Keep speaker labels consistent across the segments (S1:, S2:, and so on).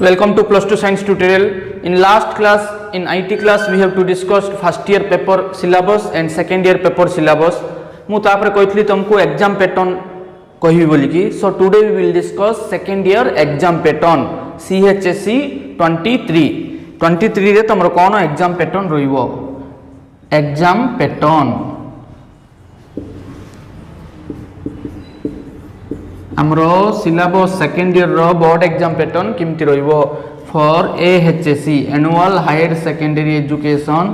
S1: Welcome to plus 2 science tutorial. In last class, in IT class, we have to discuss first year paper syllabus and second year paper syllabus. मु तापर कहथली तुमको exam pattern कहि बोली कि so today we will discuss second year exam pattern CHSE 23 रे तमरो कोन exam pattern रहिबो एग्जाम पैटर्न हमरो सिलेबस सेकेंड ईयर रो बोर्ड एग्जाम पैटर्न किमति रहिबो for AHSE annual higher secondary education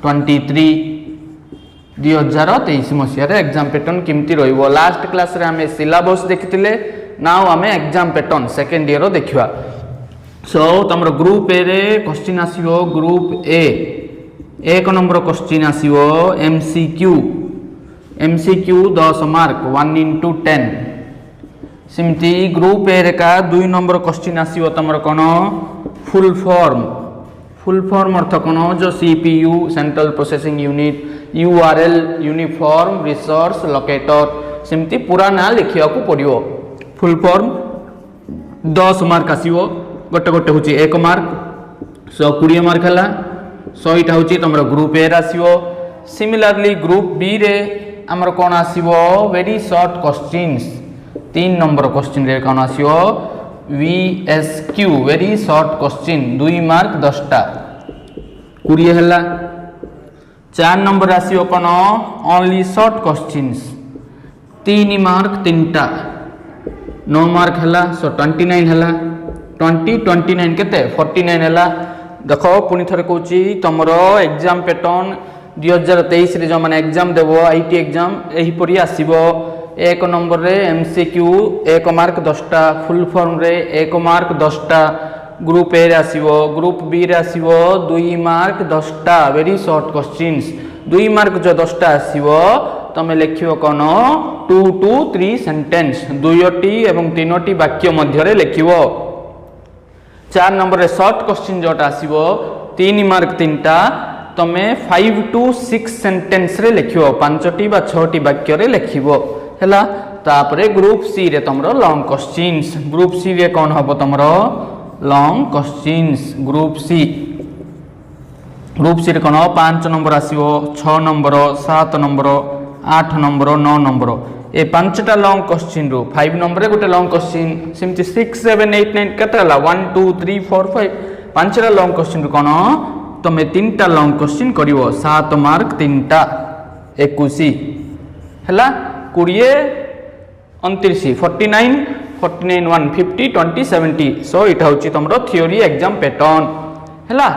S1: 2023 मसिया रे एग्जाम पैटर्न किमति रहिबो लास्ट क्लास रे हमें सिलेबस देखितिले नाउ हमें एग्जाम पैटर्न सेकेंड ईयर रो देखिबा सो तमरो ग्रुप ए रे क्वेश्चन आसीबो ग्रुप ए एक नंबर क्वेश्चन आसीबो MCQ 10 मार्क 1 into 10 सिमती ग्रुप ए रेका 2 नंबर क्वेश्चन आसीबो तमरो कोन फुल फॉर्म अर्थ कोन जो CPU central processing unit URL uniform resource locator सिमती पूरा ना लिखिया को पड़ियो फुल फॉर्म 10 मार्क आसीबो गोटे गोटे होची 1 मार्क 120 मार्क हला 100 इटा होची तमरो ग्रुप ए रे आसीबो सिमिलरली ग्रुप बी रे हमर कोन आसीबो very short questions 3 number question रे कोन आसीबो VSQ very short question 2 mark 10 टा 20 हला 4 नंबर आसीबो कोन ओनली शॉर्ट क्वेश्चंस 3 मार्क 3 टा 9 मार्क हला सो 29 हला 29 केते 49 हला देखो पुनी थरे कहूची तमरो एग्जाम पैटर्न 2023 रे जो माने एग्जाम देबो आईटी एग्जाम एही परी आसीबो एक नंबर रे MCQ 1 मार्क 10 टा फुल फॉर्म रे 1 मार्क 10 टा ग्रुप ए रे आसीबो ग्रुप बी रे आसीबो 2 मार्क 10 टा वेरी शॉर्ट क्वेश्चंस 2 मार्क जो 10 टा आसीबो तमे लिखियो कोन 2 to 3 सेंटेंस दुयोटी एवं तीनोटी वाक्य मध्य रे लिखियो 4 नंबर रे शॉर्ट क्वेश्चन जोटा आसीबो 3 मार्क 3 टा तमे 5 to 6 सेंटेंस रे लिखियो 5टी बा 6टी वाक्य रे लिखिबो हैला तापरे ग्रुप सी रे तमरो लॉन्ग क्वेश्चंस ग्रुप सी रे कोन हबो तमरो लॉन्ग क्वेश्चंस ग्रुप सी रे कोन 5 नंबर आसीबो 6 नंबर 7 नंबर 8 नंबर 9 नंबर ए 5टा लॉन्ग क्वेश्चन रो 5 नंबर रे गोटे लॉन्ग क्वेश्चन सिमती 6 7 8 9 केतला 1 2 3 4 5 5टा लॉन्ग क्वेश्चन रो कोन तमे 3टा लॉन्ग क्वेश्चन करिवो 7 मार्क 3टा 21 हैला 20 29 49 49 150 20 70 सो इटा होची तमरो थ्योरी एग्जाम पैटर्न हैला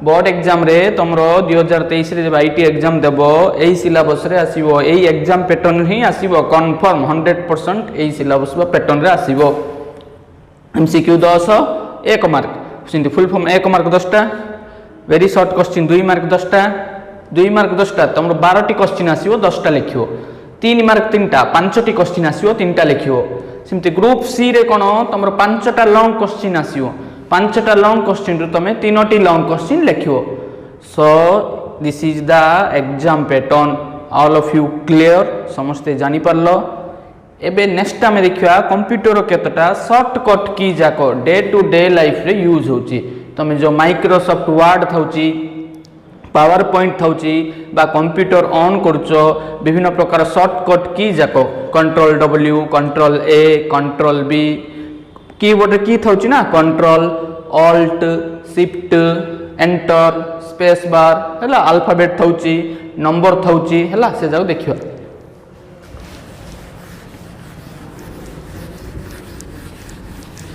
S1: बोर्ड एग्जाम रे तमरो 2023 रे जब आईटी एग्जाम देबो एही सिलेबस रे आसीबो एही एग्जाम पैटर्न ही आसीबो कंफर्म 100% एही सिलेबस बा पैटर्न रे आसीबो MCQ 10 1 मार्क सिंती फुल फॉर्म 1 मार्क 10 टा वेरी शॉर्ट क्वेश्चन 2 मार्क 10 टा 2 मार्क 10 टा तमरो 12टी क्वेश्चन आसीबो 10 टा लिखियो 3 मार्क 3 टा 5टी क्वेश्चन आसीबो 3 टा लिखियो सिमती ग्रुप सी रे कोन तमरो 5टा लॉन्ग क्वेश्चन आसीबो 5टा लॉन्ग क्वेश्चन रो तमे 3टी लॉन्ग क्वेश्चन लिखियो so this is the exam pattern all of you clear समस्ते जानि परलो एबे नेक्स्ट टाइम देखिया कंप्यूटर केतटा शॉर्टकट की जाको डे टू डे लाइफ रे यूज होची तमे जो माइक्रोसॉफ्ट वर्ड थाउची पावर पॉइंट थाउची बा कंप्यूटर ऑन करचो विभिन्न प्रकार शॉर्टकट की जाको control W control A control B keyboard की थाउची ना control alt shift enter space bar हैला अल्फाबेट थाउची नंबर थाउची हैला से जाओ देखियो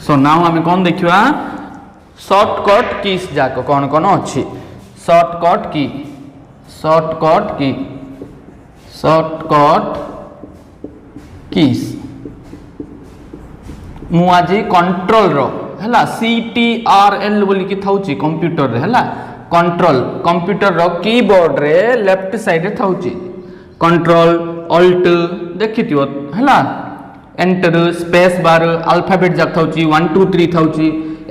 S1: सो नाउ हमें कोन देखियो शॉर्टकट कीज जाको कोन कोन अछि शॉर्टकट कीज मु आज कंट्रोल रो हैला CTRL बोली कि थाउची कंप्यूटर रे हैला कंट्रोल कंप्यूटर रो कीबोर्ड रे लेफ्ट साइड रे थाउची कंट्रोल ऑल्ट देखितियो हैला एंटर स्पेस बार अल्फाबेट जाक थाउची 1 2 3 थाउची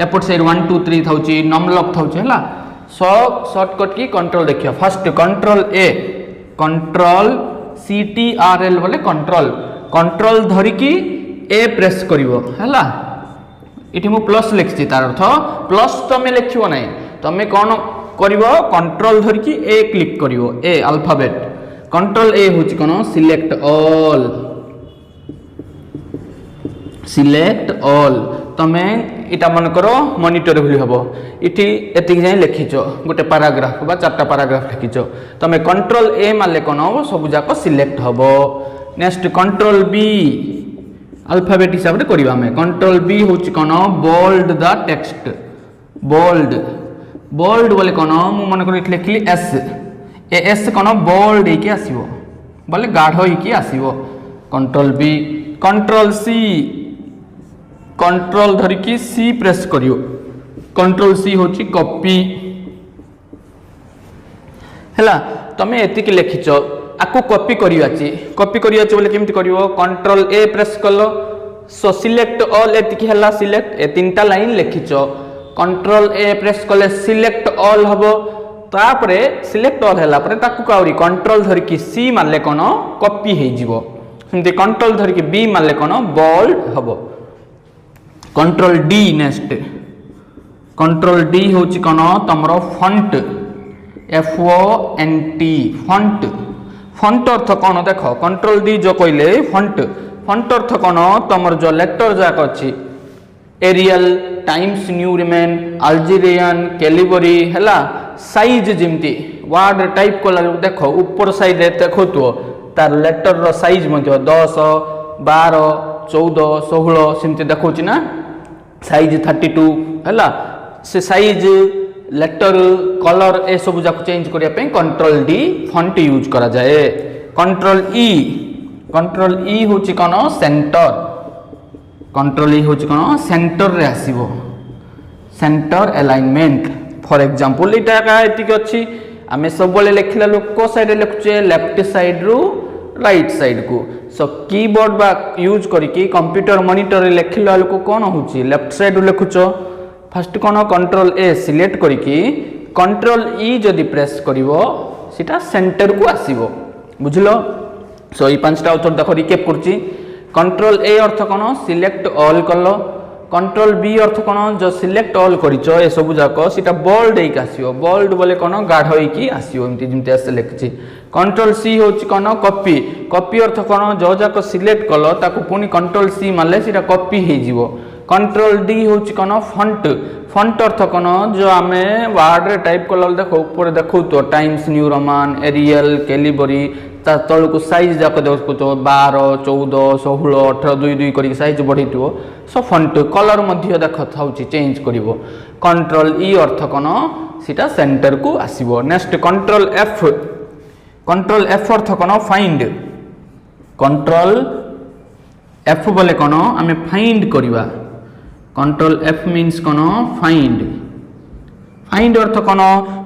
S1: एपट साइड 1 2 3 थाउची नमलक थाउची हैला सो शॉर्टकट की कंट्रोल देखियो first control A control CTRL बोले कंट्रोल धरी की A प्रेस करिवो हैला इटी मु प्लस लिखी तार अर्थ प्लस तुम लिखो ना तुम कौन कर कंट्रोल धरिकी ए क्लिक कर ए अल्फाबेट कंट्रोल ए हूँ कौन सिलेक्ट ऑल तुम इटा मन कर मॉनिटर भली हम इटी एति जाए लिखिच गोटे पैराग्राफ बा 4टा पैराग्राफ लिखिच तुम कंट्रोल ए मारे कौन हम सब जाक सिलेक्ट हम नेक्स्ट कंट्रोल बी अल्फाबेट हिसाब से करवा कंट्रोल बी हूँ कौन बोल्ड द टेक्स्ट बोल्ड बोले कौन मु मन कर लिखली एस एस कौन बोल्ड होगी आसो बोले गाढ़ होगी आसो control B control C control धरिकी सी प्रेस करियो कंट्रोल सी हूँ कॉपी है तुम एतिक लिखिच आपको कॉपी करिया बोले केमती करियो कंट्रोल ए प्रेस कल सो सिलेक्ट ऑल एतिक है सिलेक्ट ए 3टा लाइन लिखिच कंट्रोल ए प्रेस कले सिलेक्ट ऑल हम तापरे सिलेक्ट ऑल है ताकि कंट्रोल धरिकी सी मारे कौन कॉपी हो कंट्रोल धरिकी बी मारे कौन बोल्ड हम control D next control D हूँ कौन तुम फंट FONT फंट फंट अर्थ कौन देख कंट्रोल डी जो कहले फंट फंट अर्थ कौन तुम जो लेटर जाक अच्छी aerial times New Roman Algerian Calibri है साइज जमती वार्ड टाइप कला देख ऊपर साइड देखु तार लेटर रो साइज 10 12 14 16 सेमती देखा ना साइज 32 है से साइज लेटर कलर ए सब जाक चेंज करने कंट्रोल डी फंट यूज करा जाए कंट्रोल ई हूँ कौन सेंटर कंट्रोल ई हूँ कौन सेंटर रे आसीबो सेंटर अलाइनमेंट फॉर एग्जांपल इटा एतिक अच्छी आम सब लिखला लोक साइड लिखुचे लेफ्ट साइड रु राइट साइड को सो कीबोर्ड बा यूज करके कंप्यूटर मॉनिटर लिखला लोक कौन होची लेफ्ट साइड लिखुच फर्स्ट कौन कंट्रोल ए सिलेक्ट करके कंट्रोल ई जदि प्रेस करिवो सीटा सेंटर को आसीबो बुझलो सो ई 5टा उत्तर देखो रिकेप करची कंट्रोल ए अर्थ कौन सिलेक्ट ऑल कल कंट्रोल बी अर्थ कौन जो सिलेक्ट ऑल करिच ए सब जाक सीटा बोल्ड होइक आसीबो बोल्ड बोले कौन गाढ़ होइकी आसीबो एमती जेमती आसे लिखिची कंट्रोल सी होची कौन कॉपी कॉपी अर्थ कौन जो जाक सिलेक्ट कल ताको पुनी कंट्रोल सी मारले सीटा कॉपी हो जिवो कंट्रोल डी हूँ कौन फंट फंट अर्थ कौन जो आम वार्ड रे टाइप कला देख ऊपर देखो तो Times New Roman Arial Calibri तल को साइज जाक देखो 12 14 16 18 2 2 कर साइज बढ़ी सो फंट कलर देख था चेंज कर कंट्रोल ई अर्थ कौन सीटा सेंटर को आसीबो नेक्स्ट कंट्रोल एफ अर्थ कौन फाइंड कंट्रोल एफ बोले कौन आम फाइंड करवा कंट्रोल एफ मीन्स कौन फाइंड फाइंड अर्थ कौन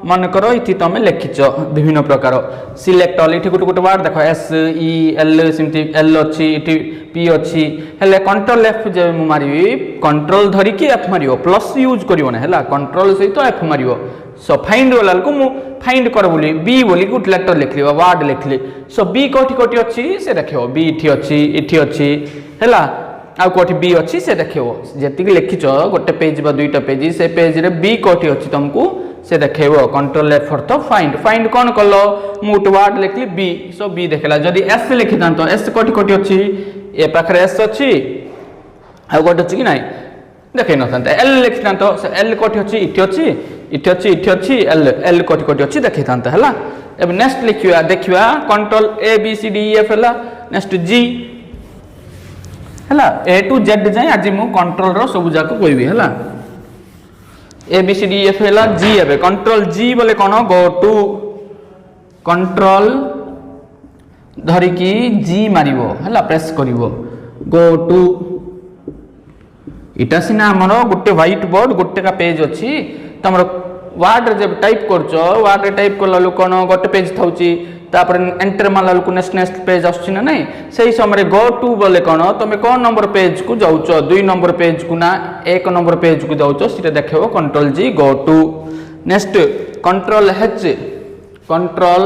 S1: मन कर इति तुम लिखिच विभिन्न प्रकार सिलेक्ट ऑल इठी गोटे वार्ड देख SEL सेमती L अच्छी इठी P अच्छी हेले कंट्रोल एफ जब मु मारी कंट्रोल धरिकी एफ मारियो प्लस यूज करियो ना हैला कंट्रोल सहित एफ मारियो सो फाइंड वाला को मु फाइंड कर बोली बी बोली गोटे लेटर लिखली वार्ड लिखली सो बी कोठी कोठी अच्छी से देखियो बी इठी अच्छी हैला आउ कोठी बी अच्छी से देखियो जेति लिखिच गोटे पेज बा 2टा पेज से पेज रे बी कोठी अच्छी तुमको से देखियो कंट्रोल एफ अर्थ फाइंड फाइंड कौन कल मुट वार्ड लिखली बी सो बी देखला जदी एस लिखि तो एस कोठी कोठी अच्छी ए पाखरे एस अच्छी आउ गोटे अच्छी कि नाही देखै न था एल लिखि तो एल कोठी अच्छी इठी अच्छी एल कोठी कोठी अच्छी देखै था हैला अब नेक्स्ट लिखिया देखिया control A B C D F हैला नेक्स्ट जी हैला ए टू जेड जाए आज मु कंट्रोल रो सब जाक कहबी हैला A B C D F हैला जी एबे कंट्रोल जी बोले कोन गो टू कंट्रोल धरिकी जी मारिवो हैला प्रेस करिवो गो टू इटा सिना हमर गोटे व्हाइट बोर्ड गोटे का पेज अछि तमर वार्ड जब टाइप करछो वार्ड रे टाइप करला लो कोन गोटे पेज थाउची तापर एंटर मारला लो नेक्स्ट पेज आछी ना नहीं सही समय गो टू बोले कोन तुम कौन नंबर पेज को जाउछ 2 नंबर पेज को ना 1 नंबर पेज को जाउछ सीटा देखियो control G go to next control H control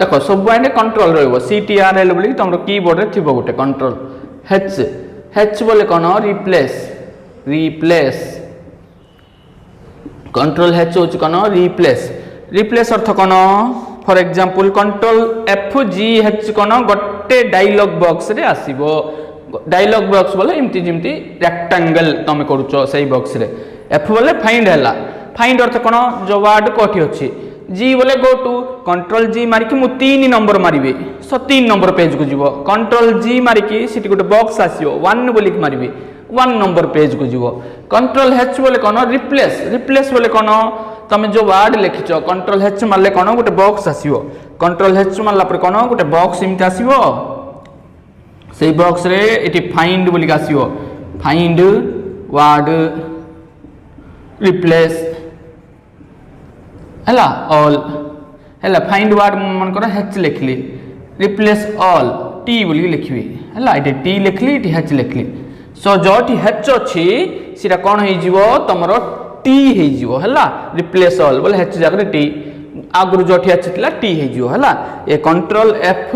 S1: देखो सब आइने कंट्रोल रहइबो CTRL बोली तुम कीबोर्ड रे थिबो गोटे कंट्रोल एच बोले कोन रिप्लेस रिप्लेस कंट्रोल H होची कोन रिप्लेस रिप्लेस अर्थ कोन for example control F G H कोन गोटे डायलॉग बॉक्स रे आसीबो डायलॉग बॉक्स बोले एमती जिमती रेक्टेंगल तमे करूचो सही बॉक्स रे F बोले फाइंड हैला फाइंड अर्थ कोन जो वर्ड कोठी अछि G बोले गो टू कंट्रोल G मारी कि मु 3 नंबर मारिबे सो 3 नंबर पेज को जीवो कंट्रोल G मारी कि सिटी गोटे बॉक्स आसीओ 1 बोली कि मारिबे 1 नंबर पेज को जीवो कंट्रोल H बोले कोन रिप्लेस रिप्लेस बोले कोन तमे जो वर्ड लिखिचो कंट्रोल H मारले कोन गोटे बॉक्स आसीओ कंट्रोल H मारला पर कोन गोटे बॉक्स इमते आसीओ सेही बॉक्स रे एटी फाइंड बोली आसीओ फाइंड वर्ड रिप्लेस हैला ऑल हैला फाइंड वर्ड मन कर H लिखली रिप्लेस ऑल T बोली लिखबी हैला एटी T लिखली एटी H लिखली सो जोटी H अछि सिरा कोन हे जीवो तमरो T हे जीवो हैला रिप्लेस ऑल बोले H जगह T आगुर जोटी H थिला T हे जीवो हैला ए control F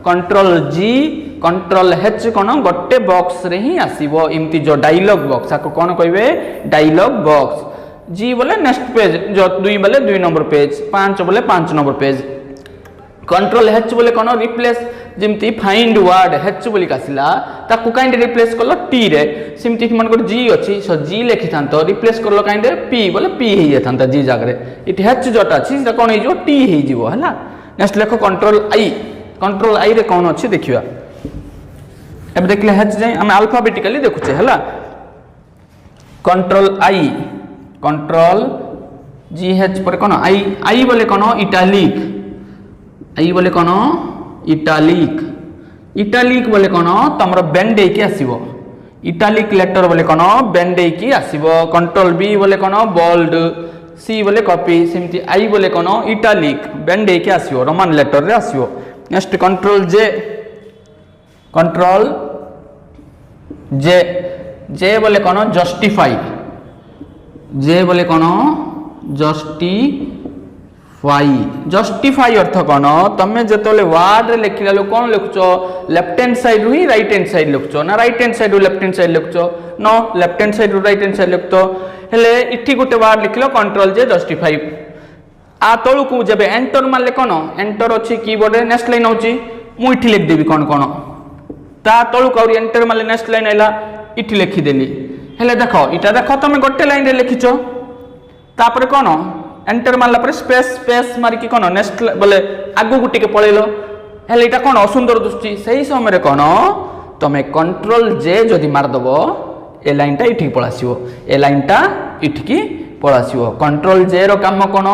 S1: control G control H कोन गोटे बॉक्स रे ही आसीबो इमती जो डायलॉग बॉक्स आको कोन कहबे डायलॉग बॉक्स G बोले नेक्स्ट पेज जो 2 बोले 2 नंबर पेज 5 बोले 5 नंबर पेज कंट्रोल H बोले कोन रिप्लेस जिमती फाइंड वर्ड H बोली कासिला ताकू काइंड रिप्लेस करलो T रे सिमती मन को G अछि सो G लिखि थांतो रिप्लेस करलो काइंड P बोले P हे जाथांता G जागरे इति H जोटा अछि से कोन हे जो T हे जीवो हला नेक्स्ट लेखो कंट्रोल I रे कोन अछि देखिबा अब देखले H जाय हम अल्फाबेटिकली देखुचे हला कंट्रोल I कंट्रोल GH पर कोन I बोले कोन इटालिक I बोले कोन इटालिक इटालिक बोले कोन तमरो बेंड हे के आसीबो इटालिक लेटर बोले कोन बेंड हे के आसीबो कंट्रोल B बोले कोन बोल्ड C बोले कॉपी सिमती I बोले कोन इटालिक बेंड हे के आसीबो रोमान लेटर रे आसीबो नेक्स्ट कंट्रोल J बोले कोन जस्टिफाई J बोले कोन जस्टिफाई अर्थ कोन तमे जतले वर्ड रे लिखिला लो कोन लिखुचो लेफ्ट हैंड साइड रु ही राइट हैंड साइड लिखुचो ना राइट हैंड साइड रु लेफ्ट हैंड साइड लिखुचो नो लेफ्ट हैंड साइड रु राइट हैंड साइड लिखतो हेले इठी गुटे वर्ड लिखलो कंट्रोल J जस्टिफाई आ तळु को जबे एंटर मारले कोन एंटर अछि कीबोर्ड रे नेक्स्ट लाइन होची मु इठी लिख देबी कोन ता तळु को एंटर मारले नेक्स्ट लाइन आइला इठी लिखि देली हेले देखो इटा देखो तमे गोटे लाइन रे लिखिचो तापर कोन एंटर मारला पर स्पेस मारी कि कोन नेक्स्ट बोले आगु गुटी के पळेलो हेले इटा कोन असुंदर दृष्टि सही समय रे कोन तमे कंट्रोल J जदी मार दबो ए लाइन टा इठी पळासिबो ए लाइन टा इठी पळासिबो कंट्रोल J रो काम कोन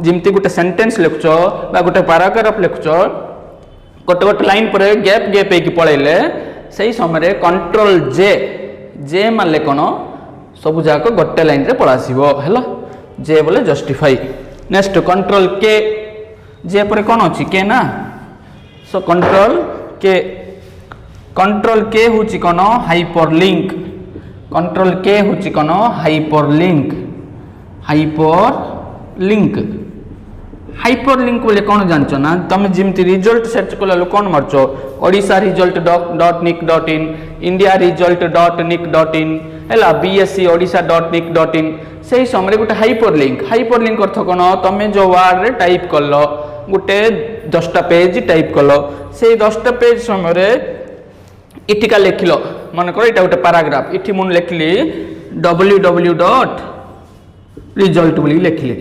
S1: जिमती गुटे सेंटेंस लिखुचो बा गुटे पैराग्राफ लिखुचो गोटे लाइन पर गैप हे कि पळेले सही समय रे कंट्रोल J मारले कोन सब जाक गोटे लाइन रे पळासिबो हैला J बोले जस्टिफाई नेक्स्ट कंट्रोल J पर कोन अछि के ना सो कंट्रोल K होची कोन हाइपरलिंक कंट्रोल K होची कोन हाइपरलिंक बोले कोन जानचो ना तमे जिमती रिजल्ट सर्च करला लो कोन मारचो ओडिसा रिजल्ट .nic.in इंडिया रिजल्ट.nic.in हैला BSc odisha.nic.in सही समय गोटे हाइपरलिंक अर्थ कोन तमे जो वर्ड रे टाइप करलो गोटे 10टा पेज टाइप करलो सेही 10टा पेज समय रे इटिका लिखलो मन कर इटा गोटे पैराग्राफ इठी मुन लिखली www.result बोली लिखली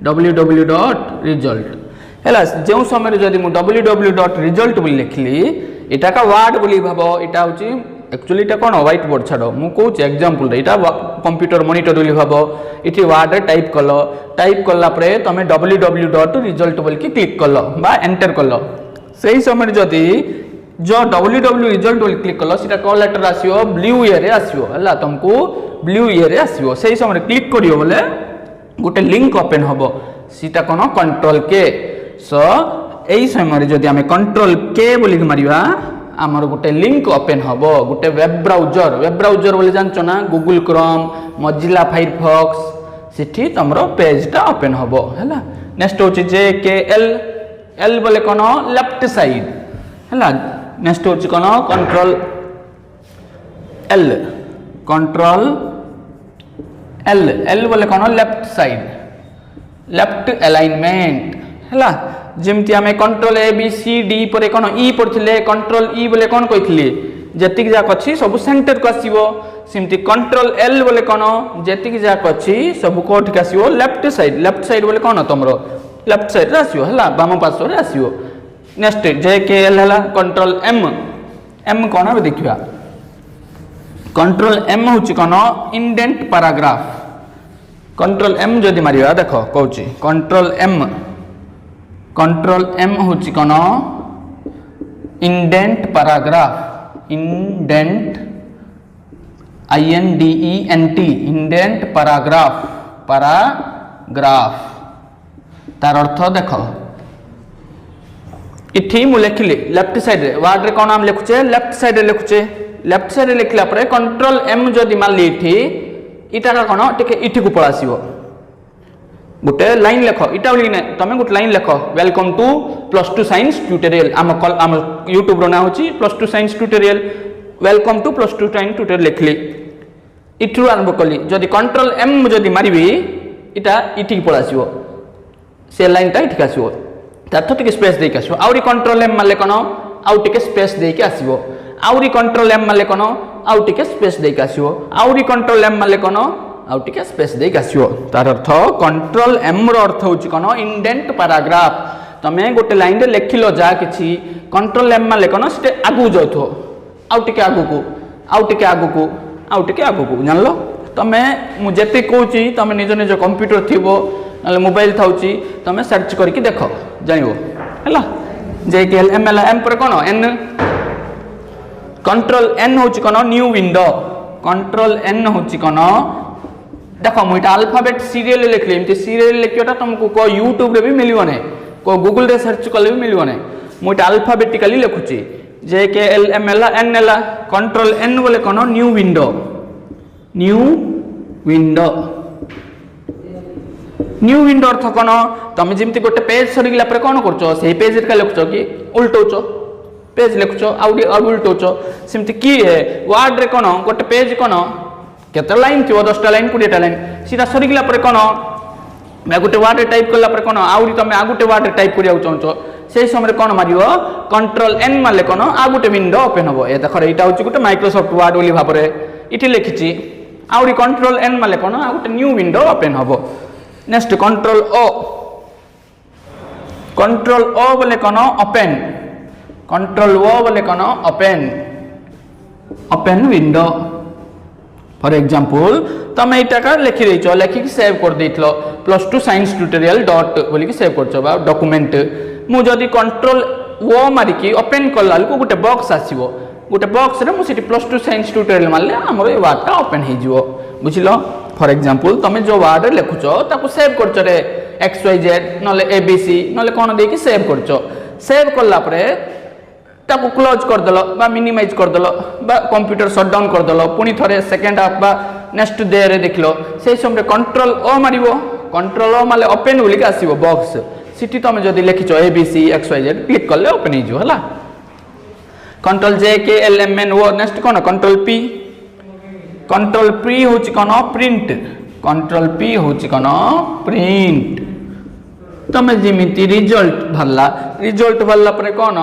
S1: www.result हैला जो समय जदी मु www.result बोली लिखली इटा का वर्ड बोली भाबो इटा होची एक्चुअली इटा कोन व्हाइट बोर्ड छाडो मु कहूची एग्जांपल रे इटा कंप्यूटर मॉनिटर बोली भाबो इठी वर्ड रे टाइप करला परे तमे www.result बोली की क्लिक करलो बा एंटर करलो सही समय जदी जो www.result बोली क्लिक करलो सीटा कॉल लेटर आसीओ ब्लू इयर रे आसीओ हला तुमको ब्लू इयर रे आसीओ सही समय क्लिक करियो बोले गोटे लिंक ओपन हबो सीटा कोन कंट्रोल K सो एई समय जदी हमें कंट्रोल K बोली मारिबा आमर गोटे लिंक ओपन हबो गोटे वेब ब्राउजर बोली जानचो ना गूगल क्रोम मोजिला फायरफॉक्स सिठी तमरो पेज टा ओपन हबो हैला नेक्स्ट होची L बोले कोन लेफ्ट साइड हैला नेक्स्ट होची कोन कंट्रोल एल एल बोले कौन लेफ्ट साइड लेफ्ट अलाइनमेंट है जमती आम control A B C D पर कौन ई पढ़ते कंट्रोल ई बोले कौन कही जेतिक जाक अच्छी सब सेंटर को आसो सेमती कंट्रोल एल बोले कौन जेतिक जाक अच्छी सब कौट आसो लेफ्ट साइड बोले कौन तुम लेफ्ट साइड आसो है बाम पार्श्व आसो नेक्स्ट जे के एल है कंट्रोल एम एम कौन अब देखा कंट्रोल एम हूँ कौन इंडेंट पैराग्राफ कंट्रोल एम जदि मारिया देख कौच कंट्रोल एम हूँ कौन indent paragraph indent INDENT indent paragraph तार अर्थ देख इठी मु लिखिली लेफ्ट साइड रे वार्ड रे कौन आम लिखुचे लेफ्ट साइड रे लिखुचे लेफ्ट साइड रे लिखला परे कंट्रोल एम जदि मारली इठी इटा कौन टिके इठी को पळासिबो गोटे लाइन लेख इटा बोली ना तमे गोटे लाइन लेख वेलकम टू +2 साइंस ट्यूटोरियल आम यूट्यूब रो ना होची +2 science tutorial welcome to +2 science tutorial लिखली इठू आरंभ कली जदि कंट्रोल एम जदि मारिबी इटा इठी पळासिबो से लाइन टा इठी आसीबो तार टिके स्पेस देके आसीबो आउरी कंट्रोल एम मारले कोन आउ टिके स्पेस देके आसीबो आउरी कंट्रोल एम मारले कोन आउ टिके स्पेस देके आसीबो आउरी कंट्रोल एम मारले कोन आउ टिके स्पेस देके आसीबो तार अर्थ कंट्रोल एम रो अर्थ होची कोन इंडेंट पैराग्राफ तमे गोटे लाइन रे लिखिलो जा किछि कंट्रोल एम मारले कोन से आगु जाउथो आउ टिके आगु को आउ टिके आगु को आउ टिके आगु को जानलो तमे मु जेते कहूची तमे निज निज कंप्यूटर थिबो नले मोबाइल थाउची तमे सर्च करके देखो जानिबो हैला जे के एम एल एम पर कोन एन कंट्रोल एन होची कोन न्यू विंडो कंट्रोल एन होची कोन देखो मुइटा अल्फाबेट सीरियल लिखले एमती सीरियल लिखियोटा तुमको को यूट्यूब रे भी मिलियो ने को गूगल रे सर्च करले भी मिलियो ने मुइटा अल्फाबेटिकली लिखुची J K L M L N L control N बोले कोन न्यू विंडो न्यू विंडो अर्थ कोन तमे जेमती गोटे पेज सरी गला पर कोन करछो सेही पेज रे का लिखछो कि उल्टोचो पेज लिखछो आउडी उल्टोचो सेमती की वर्ड रे कोन गोटे पेज कोन केते लाइन थियो 10टा लाइन 20टा लाइन सीधा सरी गला पर कोन मैं गोटे वर्ड टाइप करला पर कोन आउडी तमे आ गोटे वर्ड टाइप करिया चाहछो सेही समय कोन मारियो कंट्रोल एन मारले कोन आ गोटे विंडो ओपन होबो ए देखो एटा होची गोटे माइक्रोसॉफ्ट वर्ड बोली भाबरे इठी लिखिची आउडी कंट्रोल एन मारले कोन आ गोटे न्यू विंडो ओपन होबो नेक्स्ट कंट्रोल ओ बोले कोन ओपन कंट्रोल ओ बोले कोन ओपन विंडो फॉर एग्जांपल तमे इटा का लिखि रहिचो लिखि कि सेव कर देइतलो +2 साइंस ट्यूटोरियल डॉट बोली कि सेव करछो बा डॉक्यूमेंट मु जदी कंट्रोल ओ मारी कि ओपन करला को गोटे बॉक्स आसीबो गोटे बॉक्स रे मु सिटी +2 साइंस ट्यूटोरियल मारले हमर ए वर्ड टा ओपन हे जिवो बुझिलो फॉर एग्जांपल तमे जो वर्ड लिखुछो ताको सेव करछो रे XYZ नले ABC नले कोन दे कि सेव करछो सेव करला परे ताको क्लोज कर दलो बा मिनिमाइज कर दलो बा कंप्यूटर शट डाउन कर दलो पुनी थरे सेकंड हाफ बा नेक्स्ट डे रे देखलो सेही समय कंट्रोल ओ मारिबो कंट्रोल ओ माले ओपन बोली के आसीबो बॉक्स सिटी तमे जदी लिखिछो ABC XYZ क्लिक करले ओपन हे जो हला control J K L M N O next कोन कंट्रोल P होची कोन प्रिंट कंट्रोल P होची कोन प्रिंट तमे जिमिति रिजल्ट भरला परे कोन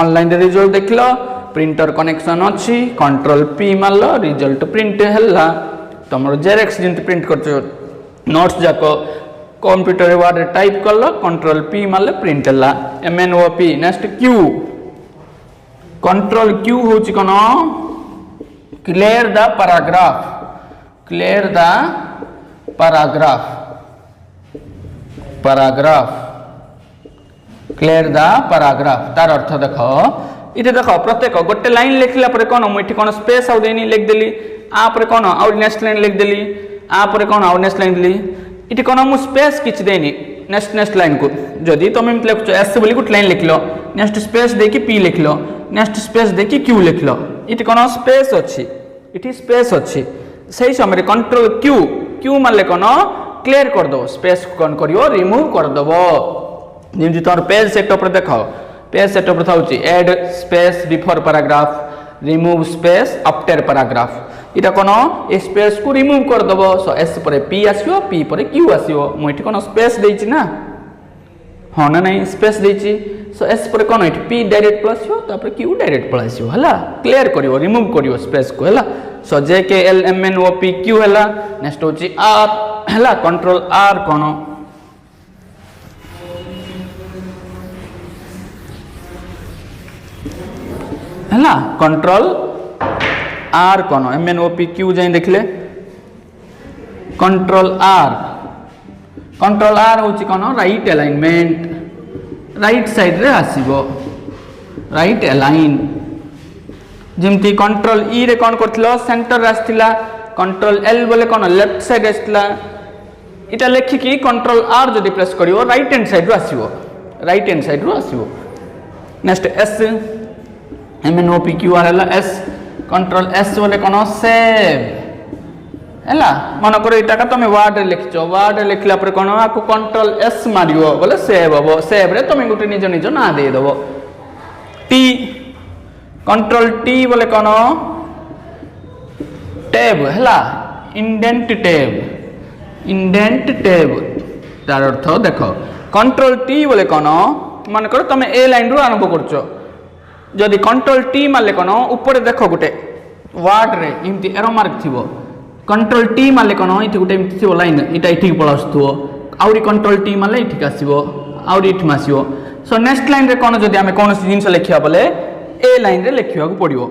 S1: ऑनलाइन रे रिजल्ट देखलो प्रिंटर कनेक्शन अछि कंट्रोल P मारलो रिजल्ट प्रिंट हल्ला तमरो जेरेक्स जिंत प्रिंट करछो नोट्स जाको कंप्यूटर रे वर्ड टाइप करलो कंट्रोल P मारले प्रिंट हल्ला MNOP next Q control Q होची कोन क्लियर द पैराग्राफ तार अर्थ देखो इते देखो प्रत्येक गोटे लाइन लिखला पर कोन मुठी कोन स्पेस आउ देनी लिख देली आ पर कोन आउ नेक्स्ट लाइन लिख देली आ पर कोन आउ नेक्स्ट लाइन देली इते कोन मु स्पेस किछ देनी नेक्स्ट लाइन को जदी तुम लिखछो एस बोली गुट लाइन लिखलो नेक्स्ट स्पेस देकी P लिखलो नेक्स्ट स्पेस देकी Q लिखलो इते कोन स्पेस अछि इति स्पेस अछि सही समय कंट्रोल Q मारले कोन क्लियर कर दो स्पेस कोन करियो रिमूव कर दबो जेमि तोर पेज सेटअप रे देखो पेज सेटअप रे थाउची add space before paragraph remove space after paragraph इटा कौन ए स्पेस को रिमूव कर दबो सो एस पर पी आसीबो पी पर क्यू आसीबो मु एठी कौन स्पेस देछि ना हाँ ना नहीं स्पेस देछि सो एस पर कौन एठी पी डायरेक्ट प्लस आसीबो तापर क्यू डायरेक्ट पळ आसीबो हला क्लियर करिवो रिमूव करिवो स्पेस को हला so J K L M N O P Q हला नेक्स्ट होछि आर हला कंट्रोल आर कौन हला कंट्रोल आर कौन M N O P Q जाए देखले कंट्रोल आर होची कौन राइट अलाइनमेंट राइट साइड रे आसीबो राइट अलाइन जेमती कंट्रोल ई रे कौन करथिलो सेंटर आस्थिला कंट्रोल एल बोले कौन लेफ्ट साइड आस्थिला इटा लेखिकी कंट्रोल आर जदि प्रेस करिवो राइट हैंड साइड रो आसीबो राइट हैंड साइड रो आसीबो next S M N O P Q R हला एस कंट्रोल एस बोले कौन सेव हैला मन कर इटा का तुम वर्ड रे लिखिचो वर्ड रे लिखला पर कौन आपको कंट्रोल एस मारियो बोले सेव हबो सेव रे तुम गुटे निज निज ना दे दबो टी कंट्रोल टी बोले कौन टैब हैला इंडेंट टैब तार अर्थ देखो कंट्रोल टी बोले कौन मन कर तुम ए लाइन रो आरंभ करछो जदि कंट्रोल टी मारले कौन ऊपर देख गोटे वार्ड रे इमती एरो मार्क थिबो कंट्रोल टी मारले कौन इठी गोटे इमती थिबो लाइन इटा इठी पळास्तुओ आउरी कंट्रोल टी मारले इठी आसीबो आउरी इठी मासिबो सो नेक्स्ट लाइन रे कौन जदि हमें कोनोसी जिंस लिखिया बोले ए लाइन रे लिखिया को पड़िबो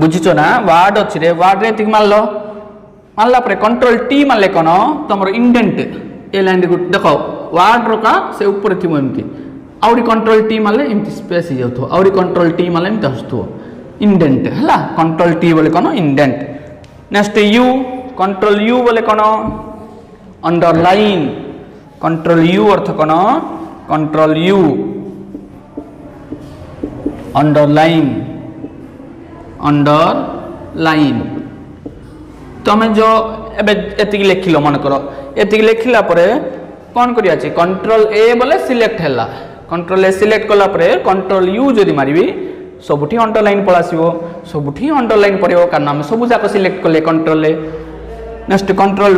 S1: बुझिचो ना वार्ड अछि रे वार्ड रे इठी मारला पर कंट्रोल टी मारले कौन तमरो इंडेंट ए लाइन रे देखो वार्ड रो का से ऊपर थिबो इमती आउरी कंट्रोल टी मारले इमती स्पेस ही जाउथो आउरी कंट्रोल टी मारले इमती आसथो इंडेंट हला कंट्रोल टी बोले कोन indent next U control U बोले कोन अंडरलाइन कंट्रोल यू अर्थ कोन कंट्रोल यू अंडरलाइन तमे जो एबे एतिक लिखिलो मन करो एतिक लिखिला परे कोन करिया छी कंट्रोल ए बोले सिलेक्ट हैला कंट्रोल ए सिलेक्ट कला परे कंट्रोल यू जदि मारिबी सबुठी अंडरलाइन पळासिबो सबुठी अंडरलाइन पड़िबो कारण हम सबु जाक सिलेक्ट करले कंट्रोल ए नेक्स्ट कंट्रोल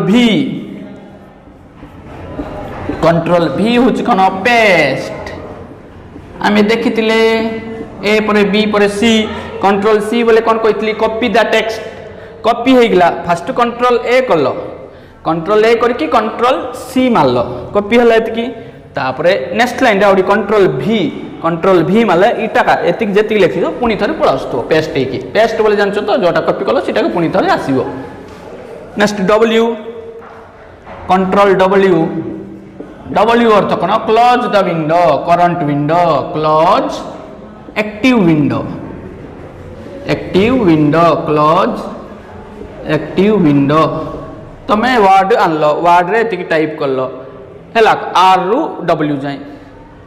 S1: भी होच कोन पेस्ट आमे देखितिले ए परे बी परे सी कंट्रोल सी बोले कोन कहितली कॉपी द टेक्स्ट कॉपी हे गला फर्स्ट कंट्रोल ए करलो कंट्रोल ए करके कंट्रोल सी मारलो कॉपी हला एतकी तापरे नेक्स्ट लाइन रे कंट्रोल भी माले इटा का एतिक जेतिक लिखियो पुनी थरे पळास्तो पेस्ट हेकी पेस्ट बोले जानछो तो जोटा कॉपी कलो सेटा को पुनी थरे आसीबो नेक्स्ट डब्ल्यू कंट्रोल डब्ल्यू अर्थ कोन close the window current window close active window close active window तमे वर्ड आनलो वर्ड रे एतिक टाइप करलो हैला आर रु डब्ल्यू जाय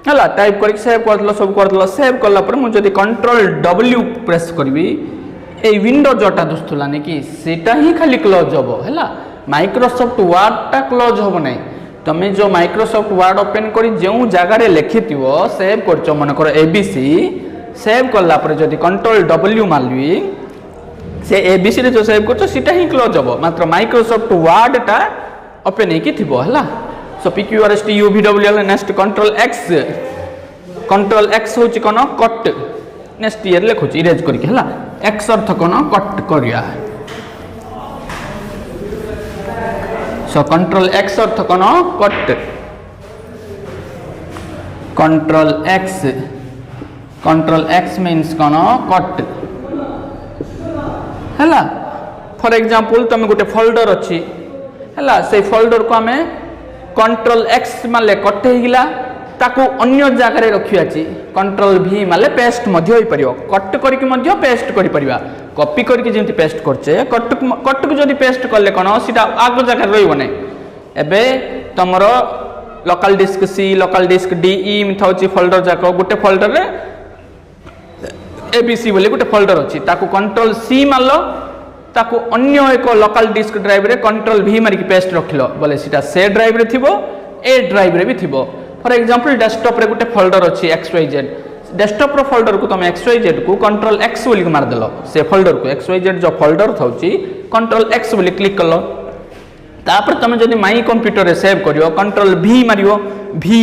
S1: हैला टाइप करके सेव करदलो सब करदलो सेव करला पर मु जदी कंट्रोल डब्ल्यू प्रेस करबी ए विंडो जोटा दुस्तुला ने कि सेटा ही खाली क्लोज होबो हैला माइक्रोसॉफ्ट वर्ड ता क्लोज होबो नै तमे जो माइक्रोसॉफ्ट वर्ड ओपन करी जेउ जागा रे लिखितिवो सेव करचो मन करो एबीसी सेव करला पर जदी कंट्रोल डब्ल्यू मारलबी से एबीसी रे जो सेव करचो सेटा ही क्लोज होबो मात्र माइक्रोसॉफ्ट वर्ड ता ओपन हे कि थिबो हैला सो PQRST UVW next control x होची कोन कट नेक्स्ट ईयर लिखुची इरेज करके हला एक्स अर्थ कोन कट करिया सो कंट्रोल एक्स अर्थ कोन कट कंट्रोल एक्स मींस कोन कट हला फॉर एग्जांपल तमे गोटे फोल्डर अछि हला से फोल्डर को हमें कंट्रोल एक्स माले कट हे गिला ताको अन्य जगह रे रखिया छी कंट्रोल भी माले पेस्ट मध्य होई परियो कट करके मध्य पेस्ट करि परिबा कॉपी करके जेंति पेस्ट करछे कट को जदी पेस्ट करले कोन सीधा आगो जगह रहइबो नै एबे तमरो local disk C local disk D E मिथाउची फोल्डर जाको गोटे फोल्डर रे एबीसी बोले गोटे फोल्डर अछि ताको कंट्रोल सी मारलो ताको अन्य एक लोकल डिस्क ड्राइव रे कंट्रोल भी मारिक पेस्ट रखिलो बोले सीटा से ड्राइव रे थिबो ए ड्राइव रे भी थिबो फॉर एग्जांपल डेस्कटॉप रे गोटे फोल्डर अछि XYZ डेस्कटॉप रो फोल्डर को तुम XYZ को कंट्रोल X बोली मार देलो से फोल्डर को XYZ जो फोल्डर थाउची कंट्रोल X बोली क्लिक करलो तापर तुम जदि माई कंप्यूटर रे सेव करियो कंट्रोल V मारियो V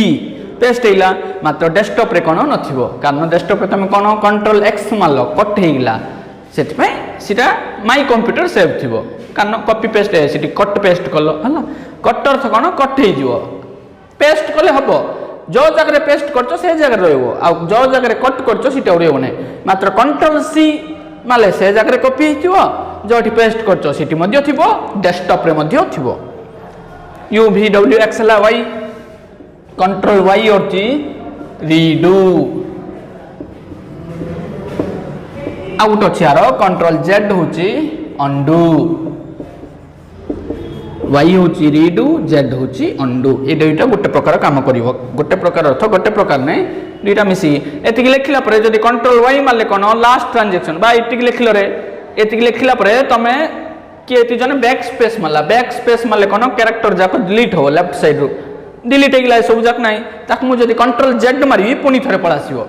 S1: पेस्ट हेला मात्र डेस्कटॉप रे कोन नथिबो कारण डेस्कटॉप रे तुम कोन कंट्रोल X मारलो कट हेला सेति पे सिटा माई कंप्यूटर सेव थिबो कारण कॉपी पेस्ट है सिटी कट पेस्ट करलो हला कट अर्थ कोन कट हे जिवो पेस्ट कले हबो जो जगह पेस्ट करछो से जगह रहबो आ जो जगह कट करछो सिटा रहबो नै मात्र कंट्रोल C माले से जगह कॉपी हिथिबो जोठी पेस्ट करछो सिटी मध्ये थिबो डेस्कटॉप रे मध्ये थिबो UVWXLY कंट्रोल Y होची रीडू आउट अछि आरो कंट्रोल Z होची अंडू Y होची रीडू Z होची अंडू ए दुईटा गोटे प्रकार काम करिवो गोटे प्रकार अर्थ गोटे प्रकार नै दुईटा मिसी एतिक लेखिला परे जदी कंट्रोल Y मारले कोन लास्ट ट्रांजैक्शन बा एतिक लेखिलो रे एतिक लेखिला परे तमे कि एति जने बैक स्पेस मारले कोन कैरेक्टर जाको डिलीट हो लेफ्ट साइड रो डिलीट हेगला सब जाक नै ताक मु जदी कंट्रोल Z मारी पुनी थरे पळासियो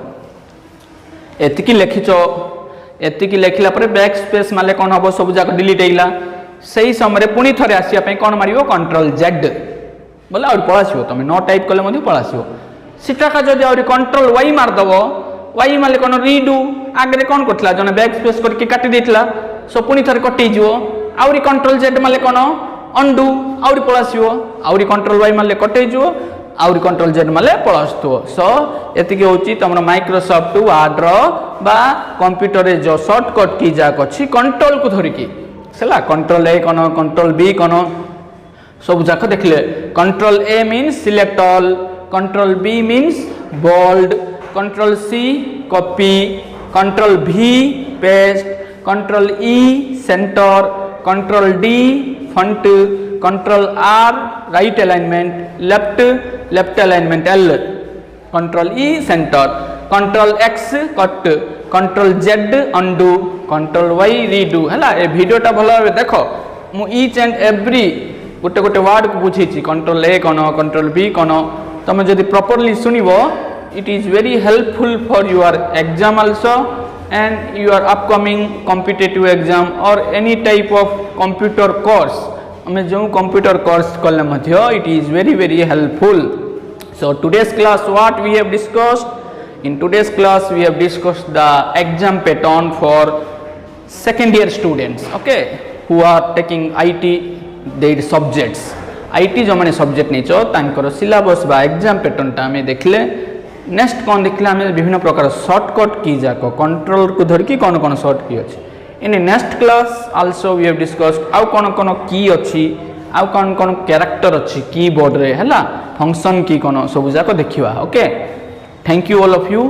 S1: एतिक लेखिचो एतिक लेखिला परे बैक स्पेस मारले कोन हबो सब जाको डिलीट हेगला सही समय पुणी थरे आसिया पे कोन मारियो कंट्रोल Z बोले और पळासियो तमे नो टाइप कले मध्ये पळासियो सिटा का जदी और कंट्रोल Y मार दबो Y मारले कोन रीडू आगरे कोन करथला जने बैक स्पेस करके काटी देथला सो पुणी थरे कटि जिवो आउरी कंट्रोल Z मारले कोन अंडू आउरी पळासियो आउरी कंट्रोल Y मारले कटि जिवो आउरी कंट्रोल Z मारले पळासतो सो एतिके होची तमरो माइक्रोसॉफ्ट वर्ड रो बा कंप्यूटर रे जो शॉर्टकट की जाक अछि कंट्रोल को धरि की सला कंट्रोल A कोन कंट्रोल B कोन सब जाक देखले control A means select all control B means bold control C copy control V paste control E centre control D font control R right alignment left alignment L control E centre control X cut control Z undo control Y redo हला ए वीडियोटा भलो भाबे देखो मु each and every गोटे गोटे word को बुझेछि control A कोन कंट्रोल B कोन तमे जदि प्रॉपर्ली सुनिबो it is very helpful for your exam also and your upcoming competitive exam और any type of computer course हमें जो कंप्यूटर कोर्स कले मध्ये it is very helpful so today's class what we have discussed in today's class we have discussed the exam pattern for second year students okay who are taking IT their subjects IT जो माने subject नेचो तांकर syllabus बा exam pattern ता हमें देखले next कोन देखले हमें विभिन्न प्रकार शॉर्टकट की जाको कंट्रोल को धर की कोन शॉर्ट की अछि in next class also we have discussed आउ कोन की अछि आउ कोन कैरेक्टर अछि कीबोर्ड रे हला फंक्शन की कोन सब जाको देखिबा okay thank you all of you